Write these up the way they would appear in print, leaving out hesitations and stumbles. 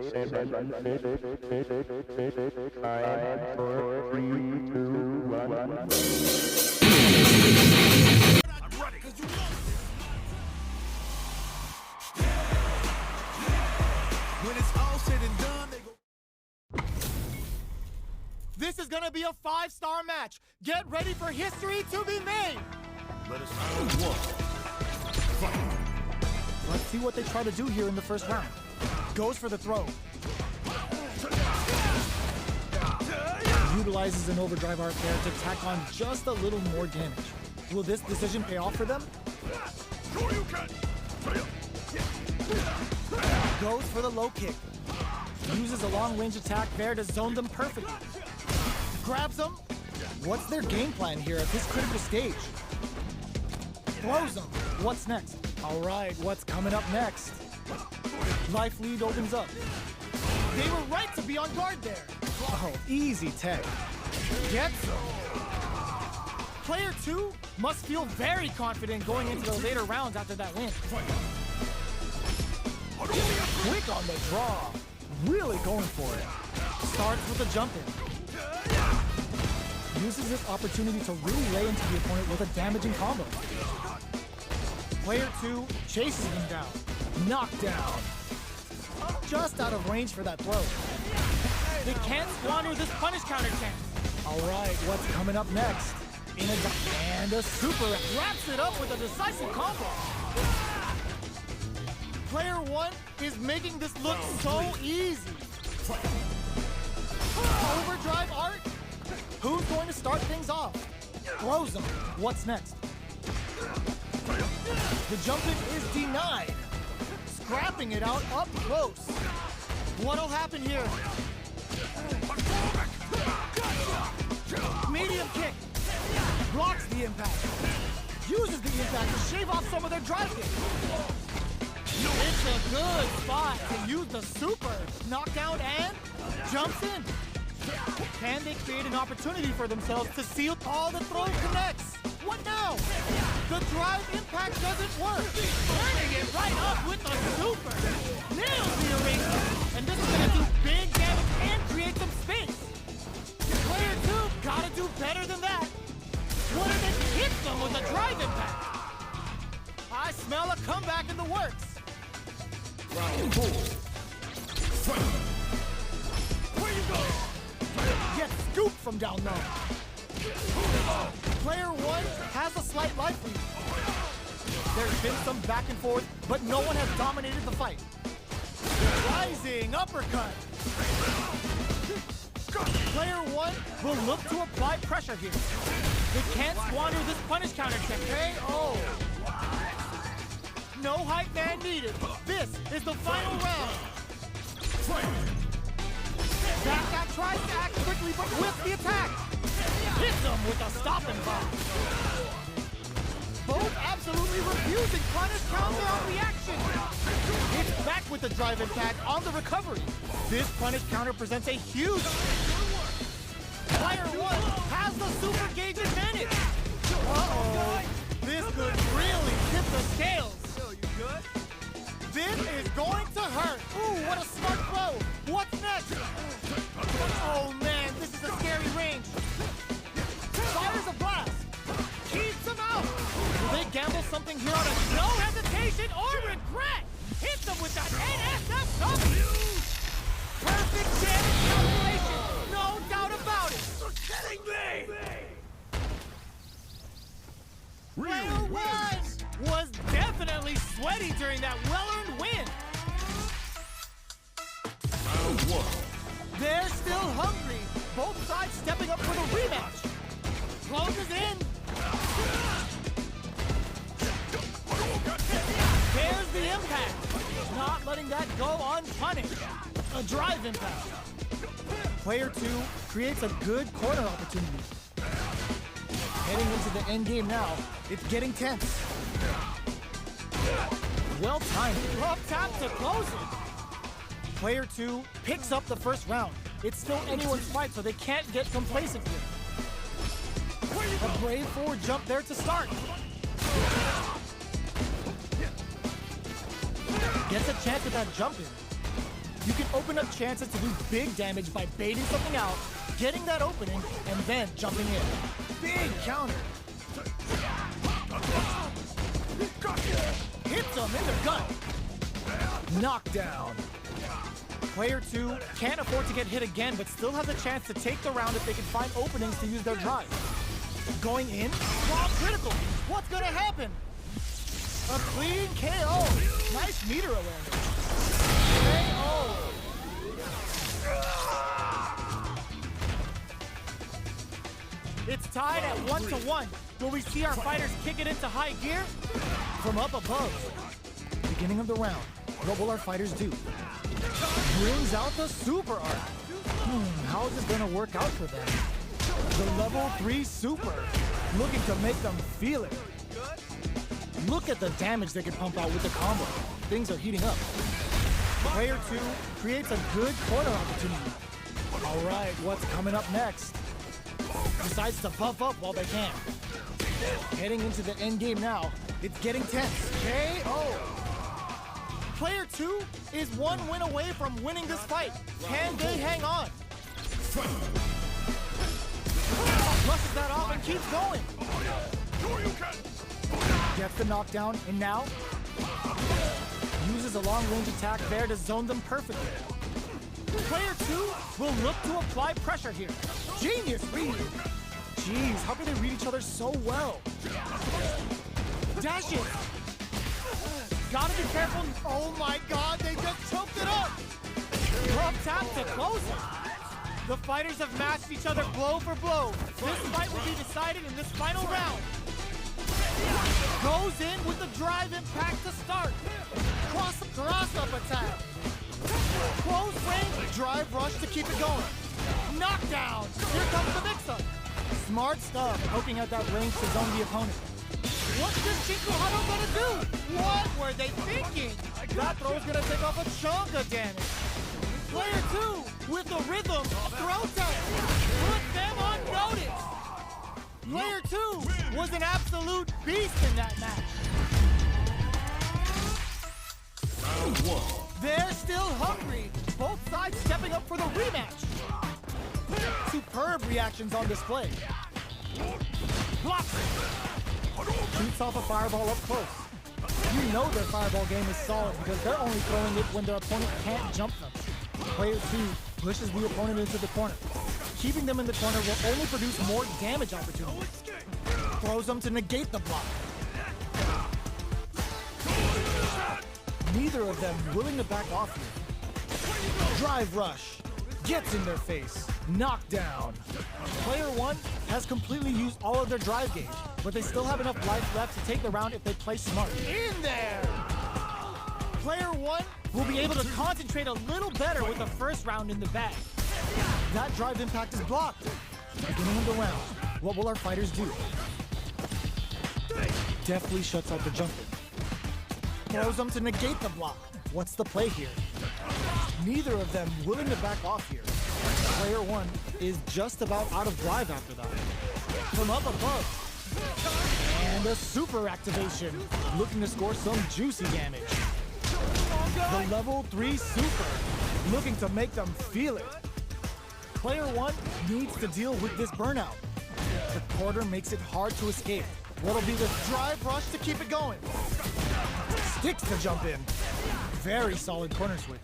When it's all said and done, they go. This is gonna be a 5-star match. Get ready for history to be made. Let us know what. Let's see what they try to do here in the first round. Goes for the throw. Utilizes an overdrive art there to tack on just a little more damage. Will this decision pay off for them? Goes for the low kick. Uses a long-range attack there to zone them perfectly. Grabs them. What's their game plan here at this critical stage? Throws them. What's next? All right, what's coming up next? Life lead opens up. They were right to be on guard there. Oh, easy tech. Gets them. Player 2 must feel very confident going into the later rounds after that win. Quick on the draw. Really going for it. Starts with a jump in. Uses this opportunity to really lay into the opponent with a damaging combo. Player 2 chases him down. Knockdown. Just out of range for that throw. They can't squander this punish counter chance. All right, what's coming up next? And a super wraps it up with a decisive combo. Player 1 is making this look so easy. Overdrive art? Who's going to start things off? Throws him. What's next? The jump in is denied. Scrapping it out up close. What'll happen here? Medium kick. Blocks the impact. Uses the impact to shave off some of their drive kick. It's a good spot to use the super. Knockdown and jumps in. Can they create an opportunity for themselves to seal all the throw connects? What now? The drive impact doesn't work. Turning it right up with the super. Nails the eraser. And this is going to do big damage and create some space. Player 2 gotta do better than that. What if it hits them with a drive impact? I smell a comeback in the works. Round 4. Fight. Where you go? Gets scooped from down low. Player 1 has a slight life lead. There's been some back and forth, but no one has dominated the fight. Rising uppercut. Player 1 will look to apply pressure here. They can't squander this punish counter check. KO. No hype man needed. This is the final round. That tries to act quickly, but whiffs the attack. Hits him with a stop and pop. Both absolutely refusing punish counter on reaction. It's back with the drive impact on the recovery. This punish counter presents a huge. Player 1 has the super gauge advantage. Uh-oh. This could really tip the scales. You good? This is going to hurt. Ooh, what a smart throw. What's next? Oh man, this is a scary range. Fires a blast. Keeps him out. Will they gamble something here on a no hesitation or regret? Hits them with that NSFW. Perfect damage calculation. No doubt about it. You're kidding me! Player 1 was definitely sweaty during that well-earned win. Round 1. They're still hungry. Both sides stepping up for the rematch. Closes in. There's the impact. Not letting that go unpunished. A drive impact. Player 2 creates a good corner opportunity. Heading into the end game now. It's getting tense. Well timed. Up tap to close it. Player 2 picks up the first round. It's still anyone's fight, so they can't get complacent here. A brave forward jump there to start. Gets a chance at that jump in. you can open up chances to do big damage by baiting something out, getting that opening, and then jumping in. Big counter. Hits him in the gut. Knockdown. Player 2 can't afford to get hit again, but still has a chance to take the round if they can find openings to use their drive. Going in, raw critical. What's gonna happen? A clean KO. Nice meter awareness. KO. It's tied at 1-1. Will we see our fighters kick it into high gear? From up above. Beginning of the round. What will our fighters do? Brings out the super art. How is this gonna work out for them? The level 3 super. Looking to make them feel it. Look at the damage they can pump out with the combo. Things are heating up. Player 2 creates a good corner opportunity. All right, what's coming up next? Decides to buff up while they can. Heading into the end game now. It's getting tense. KO. Player 2 is one win away from winning this fight. Can they hang on? Flushes that off and keeps going. Gets the knockdown, and now uses a long-range attack there to zone them perfectly. Player 2 will look to apply pressure here. Genius read. Jeez, how can they read each other so well? Dashes. Gotta be careful. Oh my god, they just choked it up. Love tap to close it. The fighters have matched each other blow for blow. This fight will be decided in this final round. Goes in with the drive impact to start. Cross-up attack. Close range, drive rush to keep it going. Knockdown. Here comes the mix-up. Smart stuff, poking out that range to zone the opponent. What's this Chinku Hado gonna do? What were they thinking? That throw's gonna take off a chunk of damage. Player 2 with the rhythm throw tech. Put them on notice. Player 2 was an absolute beast in that match. Round 1. They're still hungry. Both sides stepping up for the rematch. Superb reactions on display. Blocks. Shoots off a fireball up close. You know their fireball game is solid because they're only throwing it when their opponent can't jump them. Player 2 pushes the opponent into the corner. Keeping them in the corner will only produce more damage opportunities. Throws them to negate the block. Neither of them willing to back off here. Drive rush. Gets in their face. Knockdown. Player 1 has completely used all of their drive gauge, but they still have enough life left to take the round if they play smart. In there! Player 1 will be able to concentrate a little better with the first round in the bag. That drive impact is blocked. Beginning of the round, what will our fighters do? Deftly shuts out the jumper. Throws them to negate the block. What's the play here? Neither of them willing to back off here. Player 1 is just about out of drive after that. From up above. And a super activation. Looking to score some juicy damage. The level 3 super. Looking to make them feel it. Player 1 needs to deal with this burnout. The quarter makes it hard to escape. What'll be the drive rush to keep it going? Sticks the jump in. Very solid corner switch.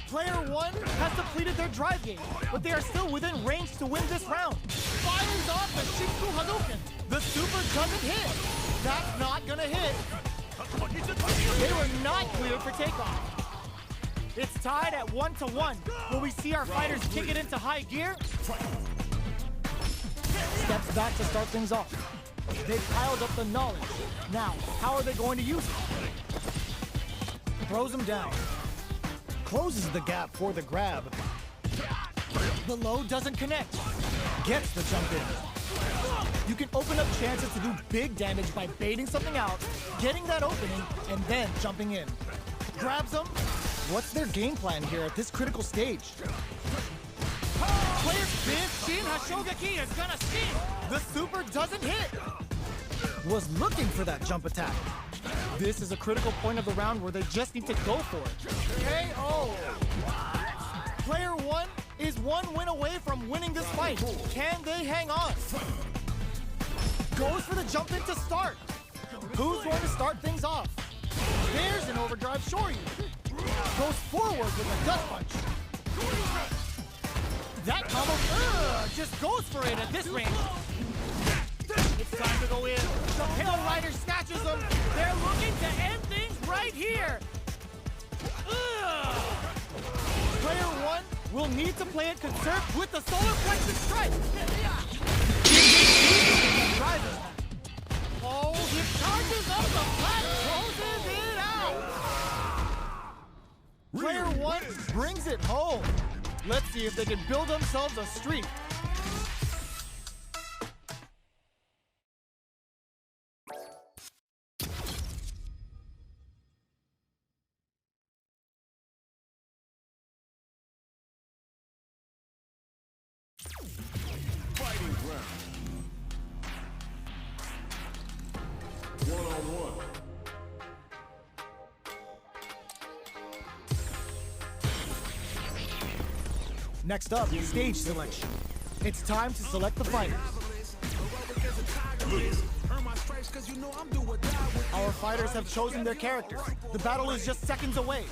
Player 1 has depleted their drive game, but they are still within range to win this round. Fires off the Shinku Hadouken. The super doesn't hit. That's not gonna hit. They were not cleared for takeoff. It's tied at 1-1. Will we see our fighters kick it into high gear? Steps back to start things off. They've piled up the knowledge. Now, how are they going to use it? Throws him down. Closes the gap for the grab. The low doesn't connect. Gets the jump in. You can open up chances to do big damage by baiting something out, getting that opening, and then jumping in. Grabs them. What's their game plan here at this critical stage? Player's big Shin Hashogaki is gonna sting. The super doesn't hit. Was looking for that jump attack. This is a critical point of the round where they just need to go for it. KO! Player 1 is 1 win away from winning this fight. Can they hang on? Goes for the jump in to start. Who's going to start things off? There's an overdrive Shoryu. Goes forward with a gut punch. That combo just goes for it at this range. It's time to go in. The Pale Rider snatches them. They're looking to end things right here. Player 1 will need to play it conserved with the solar plexus strike. Oh, he charges up the flat, closes it out. Player 1 brings it home. Let's see if they can build themselves a streak. Fighting ground. 1-on-1. Next up, stage selection. It's time to select the fighters. Our fighters have chosen their characters. The battle is just seconds away.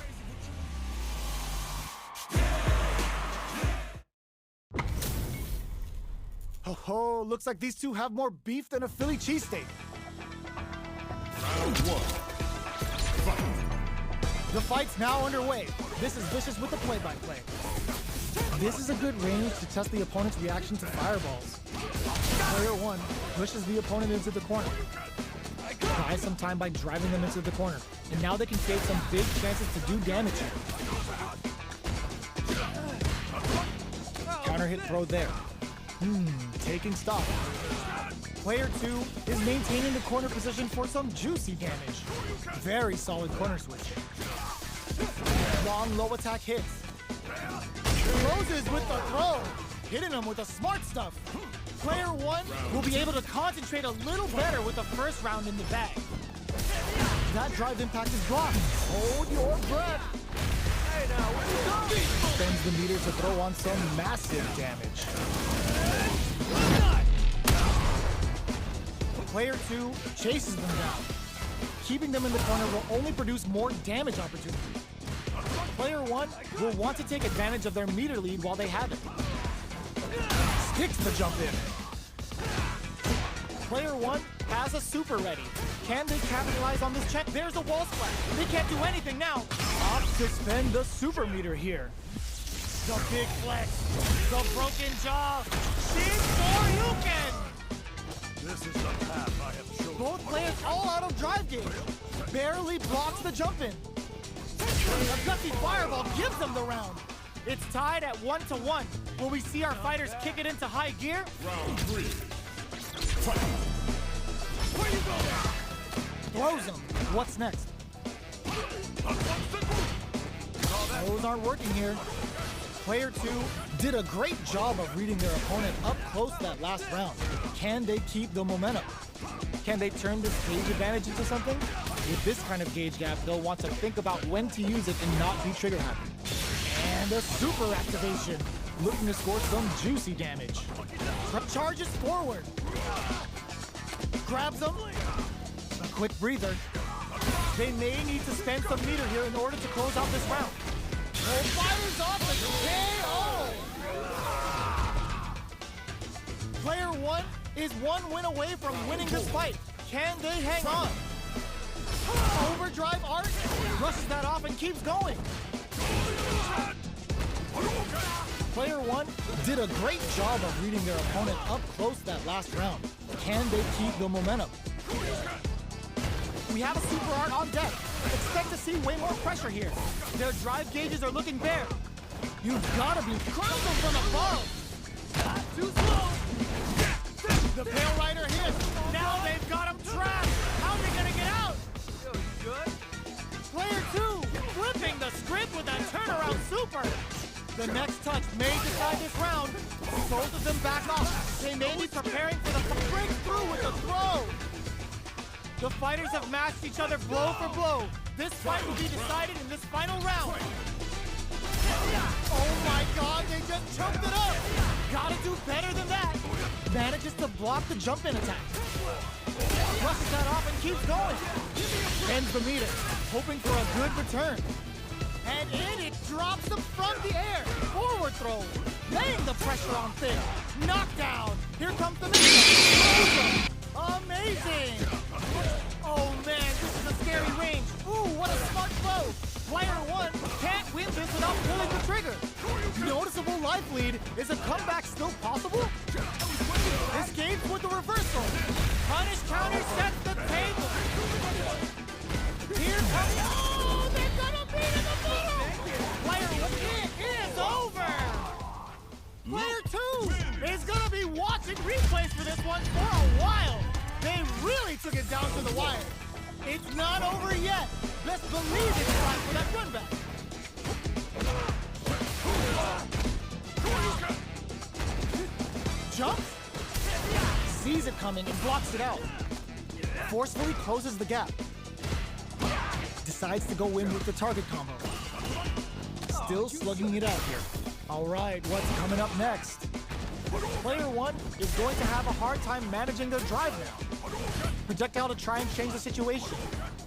Oh, looks like these two have more beef than a Philly cheesesteak. Round 1. Fight. The fight's now underway. This is Vicious with the play-by-play. This is a good range to test the opponent's reaction to fireballs. Player 1 pushes the opponent into the corner. Buys some time by driving them into the corner. And now they can create some big chances to do damage here. Counter hit throw there. Taking stock. Player 2 is maintaining the corner position for some juicy damage. Very solid corner switch. Long low attack hits. Closes with the throw. Hitting him with the smart stuff. Player 1 will be able to concentrate a little better with the first round in the bag. That drive impact is blocked. Hold your breath. Hey now, where you going? Spends the meter to throw on some massive damage. Player 2 chases them down. Keeping them in the corner will only produce more damage opportunities. Player 1 will want to take advantage of their meter lead while they have it. Sticks the jump in. Player 1 has a super ready. Can they capitalize on this check? There's a wall splash. They can't do anything now. Opts to spend the super meter here. The big flex. The broken jaw. Shin Shoryuken. This is the path I have chosen. Both players all out of drive gauge. Barely blocks the jump in. A gutsy fireball gives them the round. It's tied at 1-1. Will we see our fighters kick it into high gear? Round 3. Fight. Where you go? Throws them. What's next? Those aren't working here. Player 2 did a great job of reading their opponent up close that last round. Can they keep the momentum? Can they turn this gauge advantage into something? With this kind of gauge gap, they'll want to think about when to use it and not be trigger happy. And a super activation, looking to score some juicy damage. Charges forward. Grabs them. A quick breather. They may need to spend some meter here in order to close out this round. Oh, fires off the KO! Player 1 is 1 win away from winning this fight. Can they hang on? Overdrive art, rushes that off and keeps going. Player 1 did a great job of reading their opponent up close that last round. Can they keep the momentum? We have a super art on deck. Expect to see way more pressure here. Their drive gauges are looking bare. You've got to be crumbled from above. Too slow. The Pale Rider hits. Now they've got him trapped. How are they going to get out? Good. Player 2 flipping the script with a turnaround super. The next touch may decide this round. Both of them back off. They may be preparing for the breakthrough with the throw. The fighters have matched each other blow for blow. This fight will be decided in this final round. Oh my god, they just choked it up! Gotta do better than that. Manages to block the jump-in attack. Brushes that off and keeps going. Ends the meter, hoping for a good return. And in it drops him from the air. Forward throw, laying the pressure on Finn. Knockdown. Here comes the mix. Amazing. Oh man, this is a scary range. Ooh, what a smart blow. Player 1 can't win this without pulling the trigger. Noticeable life lead. Is a comeback still possible? Escapes with the reversal. Punish counter sets the table. Here comes... Oh, they're gonna beat in the middle! Player 1, it is over! Player 2 is gonna be watching replays for this one for a while. They really took it down to the wire. It's not over yet. Let's believe it's time for that run back. Jumps, sees it coming and blocks it out. Forcefully closes the gap. Decides to go in with the target combo. Still slugging it out here. All right, what's coming up next? Player 1 is going to have a hard time managing their drive now. Projectile to try and change the situation.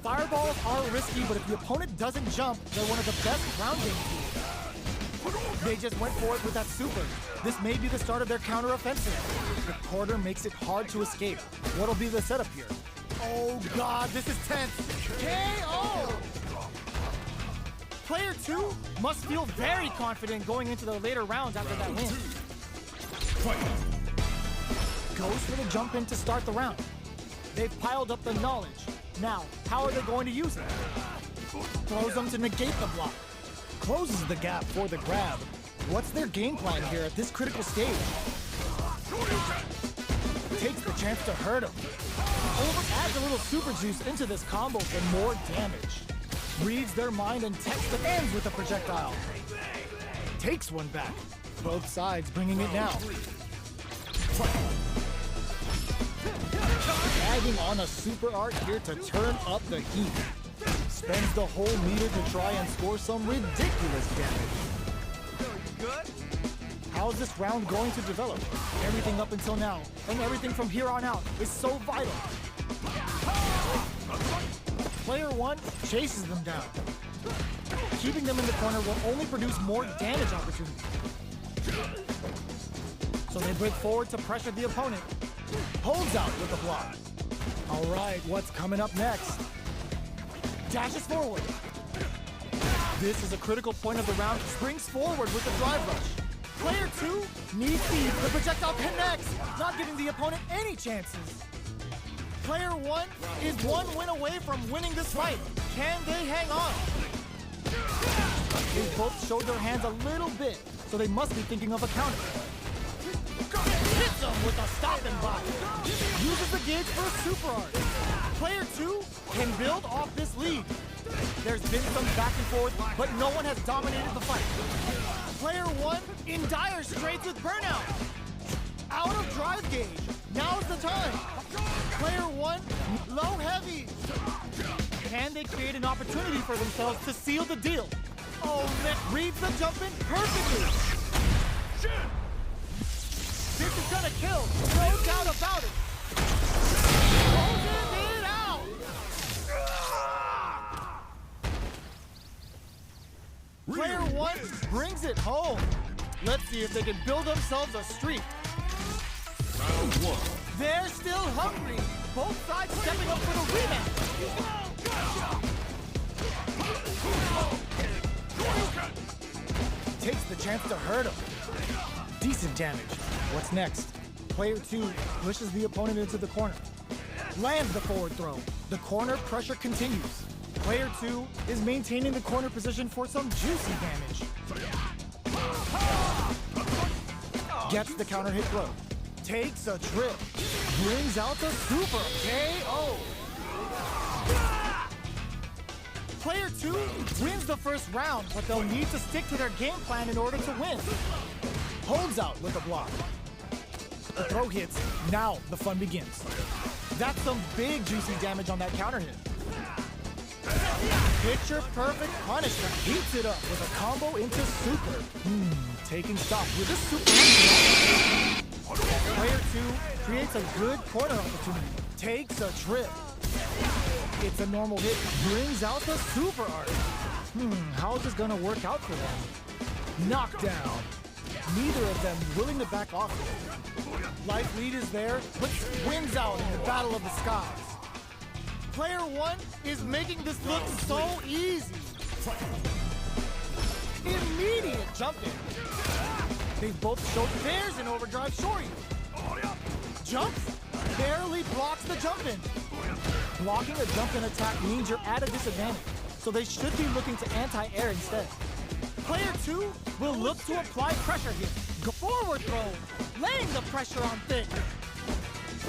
Fireballs are risky, but if the opponent doesn't jump, they're one of the best ground game tools. They just went for it with that super. This may be the start of their counter-offensive. The corner makes it hard to escape. What'll be the setup here? Oh god, this is tense. KO! Player 2 must feel very confident going into the later rounds after that win. Goes for the jump in to start the round. They've piled up the knowledge. Now, how are they going to use it? Throws them to negate the block. Closes the gap for the grab. What's their game plan here at this critical stage? Takes the chance to hurt him. Adds a little super juice into this combo for more damage. Reads their mind and texts the fans with a projectile. Takes one back. Both sides bringing it now. Tagging on a super art here to turn up the heat. Spends the whole meter to try and score some ridiculous damage. How's this round going to develop? Everything up until now, and everything from here on out, is so vital. Player 1 chases them down. Keeping them in the corner will only produce more damage opportunities. So they break forward to pressure the opponent. Holds out with the block. All right, what's coming up next? Dashes forward. This is a critical point of the round. Springs forward with the drive rush. Player 2 needs speed. The projectile connects, not giving the opponent any chances. Player 1 is one win away from winning this fight. Can they hang on? They both showed their hands a little bit, so they must be thinking of a counter. Hits him with a stop and block. Uses the gauge for a super art. Player 2 can build off this lead. There's been some back and forth, but no one has dominated the fight. Player 1 in dire straits with burnout. Out of drive gauge. Now's the time. Player 1, low heavy. Can they create an opportunity for themselves to seal the deal? Oh, man, reads the jump in perfectly. This is gonna kill. No doubt about it. Closes it out. Player 1 brings it home. Let's see if they can build themselves a streak. Round 1. They're still hungry. Both sides stepping up for the rematch. Takes the chance to hurt him. Decent damage. What's next? Player 2 pushes the opponent into the corner. Lands the forward throw. The corner pressure continues. Player 2 is maintaining the corner position for some juicy damage. Gets the counter hit throw. Takes a trip. Brings out the super KO. Player 2 wins the first round, but they'll need to stick to their game plan in order to win. Holds out with a block. The throw hits. Now the fun begins. That's some big juicy damage on that counter hit. Picture perfect punishment. Heats it up with a combo into super. Taking stock with this super. Player 2 creates a good corner opportunity. Takes a trip. It's a normal hit. Brings out the super art. How's this gonna work out for them? Knockdown. Neither of them willing to back off. Life lead is there, but wins out in the battle of the skies. Player 1 is making this look so easy. Immediate jumping. They've both showed theirs in overdrive shorty. Jumps, barely blocks the jump in. Blocking a jump in attack means you're at a disadvantage, so they should be looking to anti-air instead. Player 2 will look to apply pressure here. Go forward throw, laying the pressure on thick.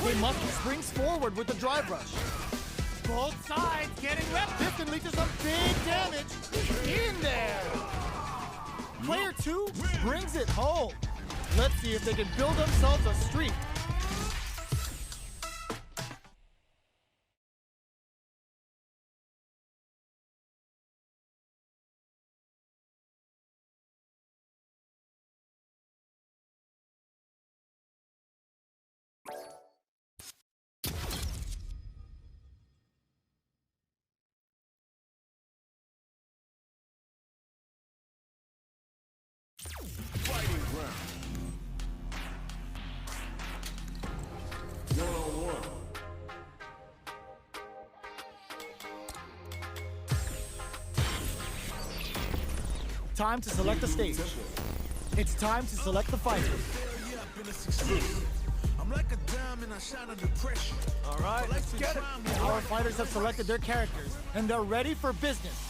They must springs forward with the drive rush. Both sides getting rep. This can lead to some big damage. In there. Player 2 brings it home. Let's see if they can build themselves a streak. Fighting round. 1-on-1. Time to select the stage. It's time to select the fighter. I'm like a diamond, I shine under pressure. All right, let's get it. Our fighters have selected their characters, and they're ready for business.